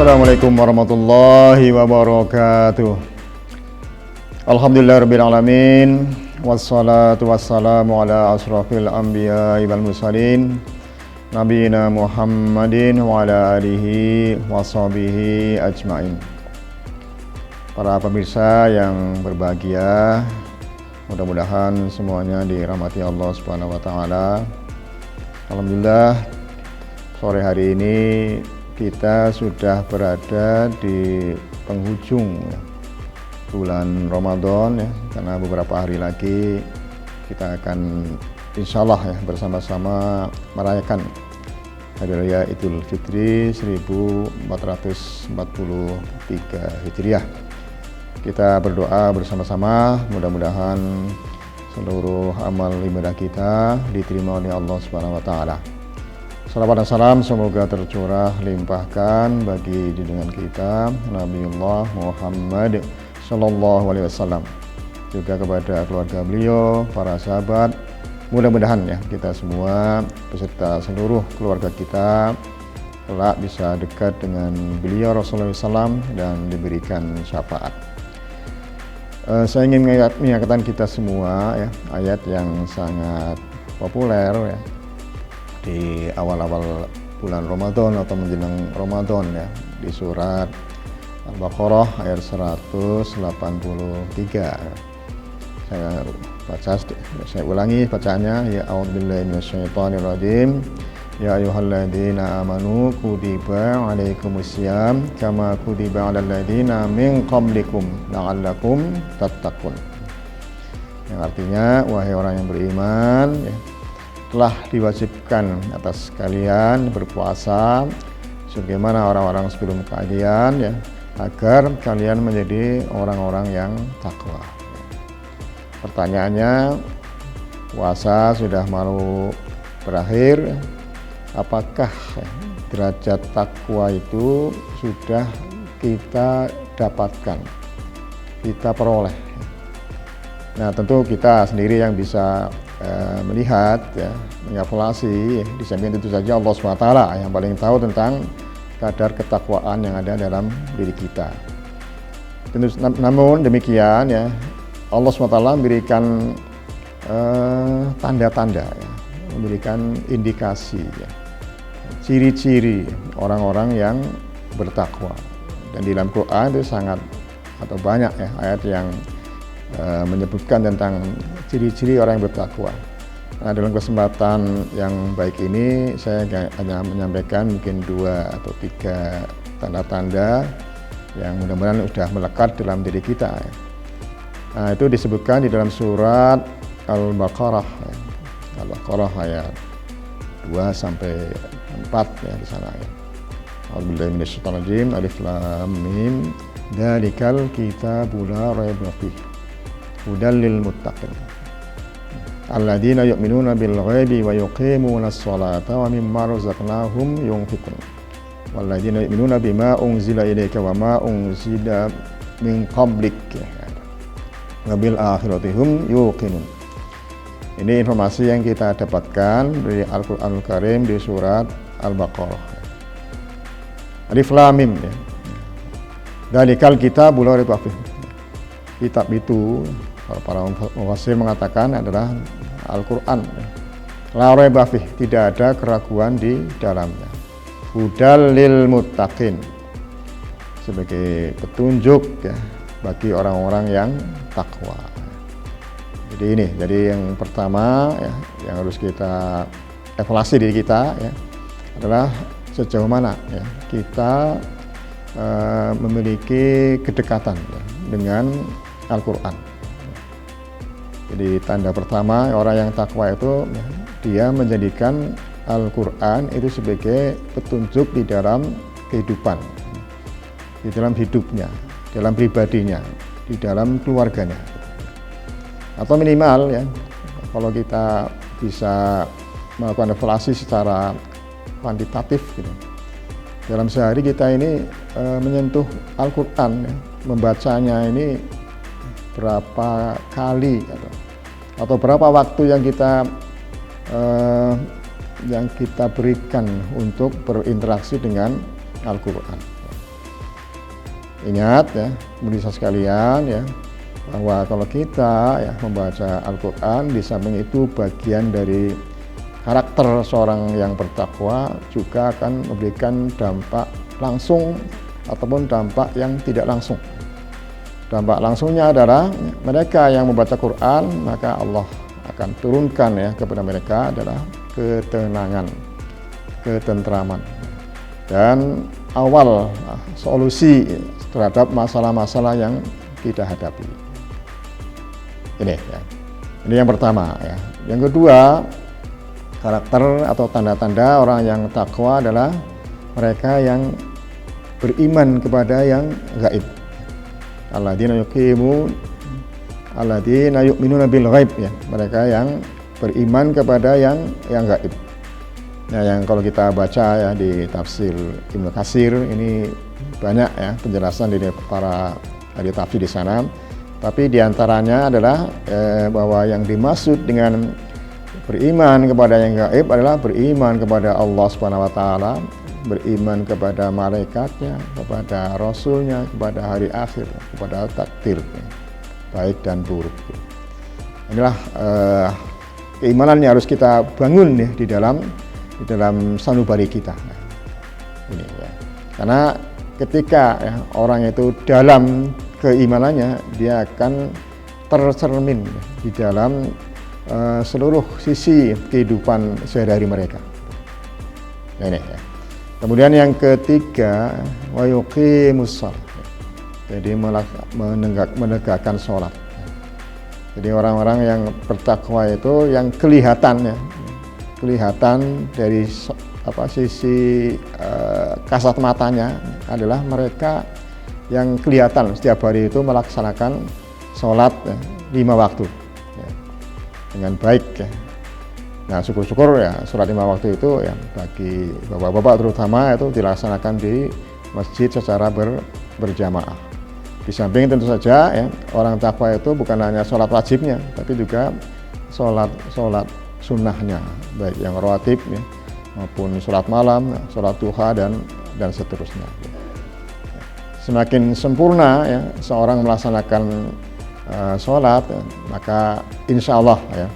Assalamualaikum warahmatullahi wabarakatuh. Alhamdulillahirabbil alamin wassalatu wassalamu ala asrofil anbiya'i wal mursalin nabiyina Muhammadin wa ala alihi washabihi ajmain. Para pemirsa yang berbahagia, mudah-mudahan semuanya dirahmati Allah Subhanahu wa taala. Alhamdulillah, sore hari ini kita sudah berada di penghujung bulan Ramadan ya, karena beberapa hari lagi kita akan insyaallah ya bersama-sama merayakan Hari Raya Idul Fitri 1443 Hijriah. Kita berdoa bersama-sama, mudah-mudahan seluruh amal ibadah kita diterima oleh Allah Subhanahu wa taala. Salawat dan salam semoga tercurah limpahkan bagi junjungan kita Nabiullah Muhammad Sallallahu Alaihi Wasallam, juga kepada keluarga beliau, para sahabat. Mudah-mudahan ya kita semua beserta seluruh keluarga kita kelak bisa dekat dengan beliau Rasulullah SAW dan diberikan syafaat. Saya ingin mengingatkan kita semua ya, ayat yang sangat populer ya di awal-awal bulan Ramadan atau menjelang Ramadan ya, di surat Al-Baqarah ayat 183. Saya ulangi bacaannya, ya a'udzubillahi minasyaitonirrajim. Ya ayyuhalladzina amanu kutiba alaikumusiyam kama kutiba alal ladzina min qablikum la'allakum tattaqun. Yang artinya, wahai orang yang beriman ya, telah diwajibkan atas kalian berpuasa sebagaimana orang-orang sebelum kalian ya, agar kalian menjadi orang-orang yang takwa. Pertanyaannya, puasa sudah mau berakhir, apakah derajat takwa itu sudah kita dapatkan, kita peroleh? Nah, tentu kita sendiri yang bisa melihat ya, mengevaluasi. Di samping itu saja Allah SWT yang paling tahu tentang kadar ketakwaan yang ada dalam diri kita. Namun demikian ya, Allah SWT memberikan tanda-tanda ya, memberikan indikasi ya, ciri-ciri orang-orang yang bertakwa. Dan di dalam Quran itu sangat atau banyak ya ayat yang menyebutkan tentang ciri-ciri orang yang bertakwa. Nah, dalam kesempatan yang baik ini saya hanya menyampaikan mungkin 2 atau 3 tanda-tanda yang mudah-mudahan sudah melekat dalam diri kita ya. Nah, itu disebutkan di dalam surat Al-Baqarah ya. Al-Baqarah ayat 2 sampai 4 ya di sana ya. A'udzubillahi minasyaitonirrajim. Alif lam mim. Dzalikal kitabul la raiba fihi hudal lil muttaqin alladzina yu'minuna bil ghaibi wa yuqimunas sholata wa mimma razaqnahum yunfiqun walladzina yu'minuna bima unzila ilayka wa ma unzila min qablik wa bil akhirati hum yuqinun. Ini informasi yang kita dapatkan dari Al-Qur'anul Karim di surat Al-Baqarah. Alif lam mim ya. Dzalikal kitabul la raiba fihi. Kitab itu para mufassir mengatakan adalah Al-Quran. La raiba fihi, tidak ada keraguan di dalamnya. Hudal lil muttaqin, sebagai petunjuk ya bagi orang-orang yang takwa. Jadi yang pertama ya, yang harus kita evaluasi diri kita ya, adalah sejauh mana ya kita memiliki kedekatan ya, dengan Al-Quran. Jadi tanda pertama orang yang takwa itu dia menjadikan Al-Quran itu sebagai petunjuk di dalam kehidupan, di dalam hidupnya, dalam pribadinya, di dalam keluarganya. Atau minimal ya, kalau kita bisa melakukan evaluasi secara kuantitatif gitu. Dalam sehari kita ini menyentuh Al-Quran ya, membacanya ini berapa kali atau berapa waktu yang kita berikan untuk berinteraksi dengan Al-Quran. Ingat ya, pemirsa sekalian ya, bahwa kalau kita ya membaca Al-Quran, di samping itu bagian dari karakter seorang yang bertakwa juga akan memberikan dampak langsung ataupun dampak yang tidak langsung. Dampak langsungnya adalah mereka yang membaca Quran, maka Allah akan turunkan ya kepada mereka adalah ketenangan, ketentraman, dan awal solusi terhadap masalah-masalah yang kita hadapi. Ini ya. Ini yang pertama ya. Yang kedua, karakter atau tanda-tanda orang yang takwa adalah mereka yang beriman kepada yang gaib. Alladzina yu'minuna bil ghaib ya. Mereka yang beriman kepada yang gaib. Nah, yang kalau kita baca ya di tafsir Ibnu Katsir ini banyak ya penjelasan dari para ahli tafsir di sana. Tapi diantaranya adalah bahwa yang dimaksud dengan beriman kepada yang gaib adalah beriman kepada Allah Subhanahu wa taala, beriman kepada malaikatnya, kepada rasulnya, kepada hari akhir, kepada takdir baik dan buruk. Inilah keimanan yang harus kita bangun ya di dalam sanubari kita. Nah, ini ya. Karena ketika ya, orang itu dalam keimanannya, dia akan tercermin ya, di dalam seluruh sisi kehidupan sehari-hari mereka. Nah, ini ya. Kemudian yang ketiga, wa yuqimus shalah. Jadi menegakkan sholat. Jadi orang-orang yang bertakwa itu yang kelihatan ya, kelihatan dari sisi kasat matanya adalah mereka yang kelihatan setiap hari itu melaksanakan sholat 5 waktu ya, dengan baik ya. Nah, syukur-syukur ya sholat 5 waktu itu ya bagi bapak-bapak terutama itu dilaksanakan di masjid secara berjamaah. Di samping tentu saja ya orang takwa itu bukan hanya sholat wajibnya, tapi juga sholat sunnahnya, baik yang rawatib ya, maupun sholat malam, sholat duha dan seterusnya. Semakin sempurna ya seorang melaksanakan sholat, maka insya Allah ya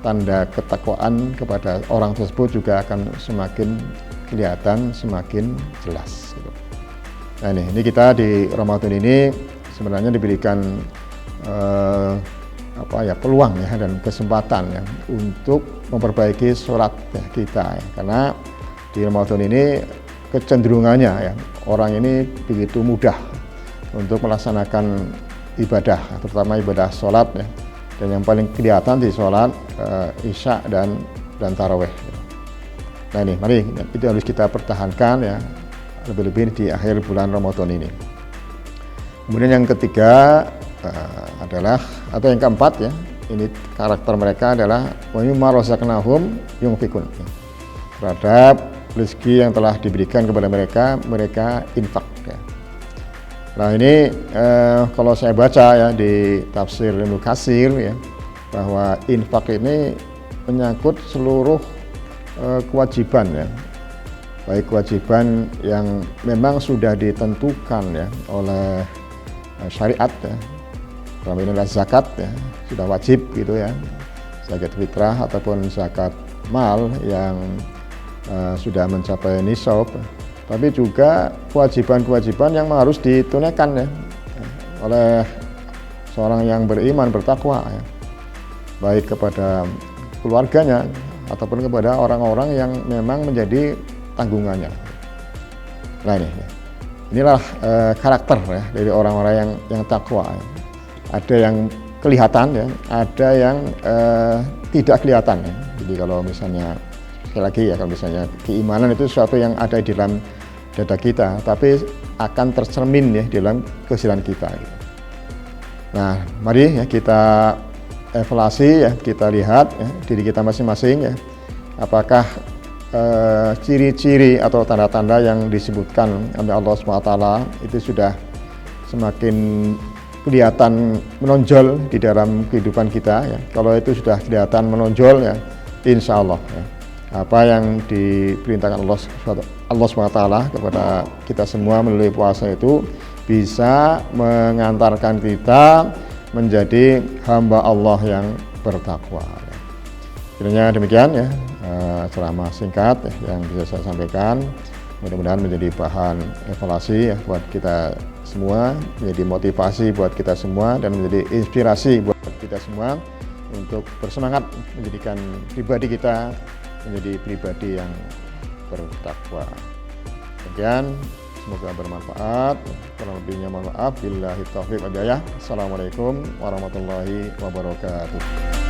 tanda ketakwaan kepada orang tersebut juga akan semakin kelihatan, semakin jelas. Nah ini kita di Ramadan ini sebenarnya diberikan peluang ya dan kesempatan ya untuk memperbaiki sholat ya, kita ya. Karena di Ramadan ini kecenderungannya ya orang ini begitu mudah untuk melaksanakan ibadah, terutama ibadah sholat ya. Dan yang paling kelihatan di sholat isya dan tarawih. Nah ini, mari itu harus kita pertahankan ya, lebih-lebih di akhir bulan Ramadan ini. Kemudian yang ketiga adalah, atau yang keempat ya, ini karakter mereka adalah wa mimma razaqnahum yunfikun. Terhadap rezeki yang telah diberikan kepada mereka infak ya. Nah ini kalau saya baca ya di tafsir Ibnu Katsir ya, bahwa infak ini menyangkut seluruh kewajiban ya, baik kewajiban yang memang sudah ditentukan ya oleh syariat ya, dalam ini adalah zakat ya, sudah wajib gitu ya, zakat fitrah ataupun zakat mal yang sudah mencapai nisab. Tapi juga kewajiban-kewajiban yang harus ditunaikan ya oleh seorang yang beriman, bertakwa ya, baik kepada keluarganya ataupun kepada orang-orang yang memang menjadi tanggungannya. Nah inilah karakter ya dari orang-orang yang takwa ya. Ada yang kelihatan ya, ada yang tidak kelihatan ya. Jadi kalau misalnya sekali lagi ya, kalau misalnya keimanan itu sesuatu yang ada di dalam dada kita, tapi akan tercermin ya di dalam keseharian kita. Nah, mari ya kita evaluasi ya, kita lihat ya, diri kita masing-masing ya, apakah ciri-ciri atau tanda-tanda yang disebutkan oleh Allah SWT itu sudah semakin kelihatan menonjol di dalam kehidupan kita ya. Kalau itu sudah kelihatan menonjol ya, insya Allah ya, apa yang diperintahkan Allah SWT kepada kita semua melalui puasa itu bisa mengantarkan kita menjadi hamba Allah yang bertakwa. Kiranya demikian ya ceramah singkat yang bisa saya sampaikan. Mudah-mudahan menjadi bahan evaluasi ya buat kita semua, menjadi motivasi buat kita semua, dan menjadi inspirasi buat kita semua untuk bersemangat menjadikan pribadi kita menjadi pribadi yang bertakwa. Demikian, semoga bermanfaat. Kurang lebihnya mohon maaf. Billahi taufiq wal hidayah. Assalamualaikum warahmatullahi wabarakatuh.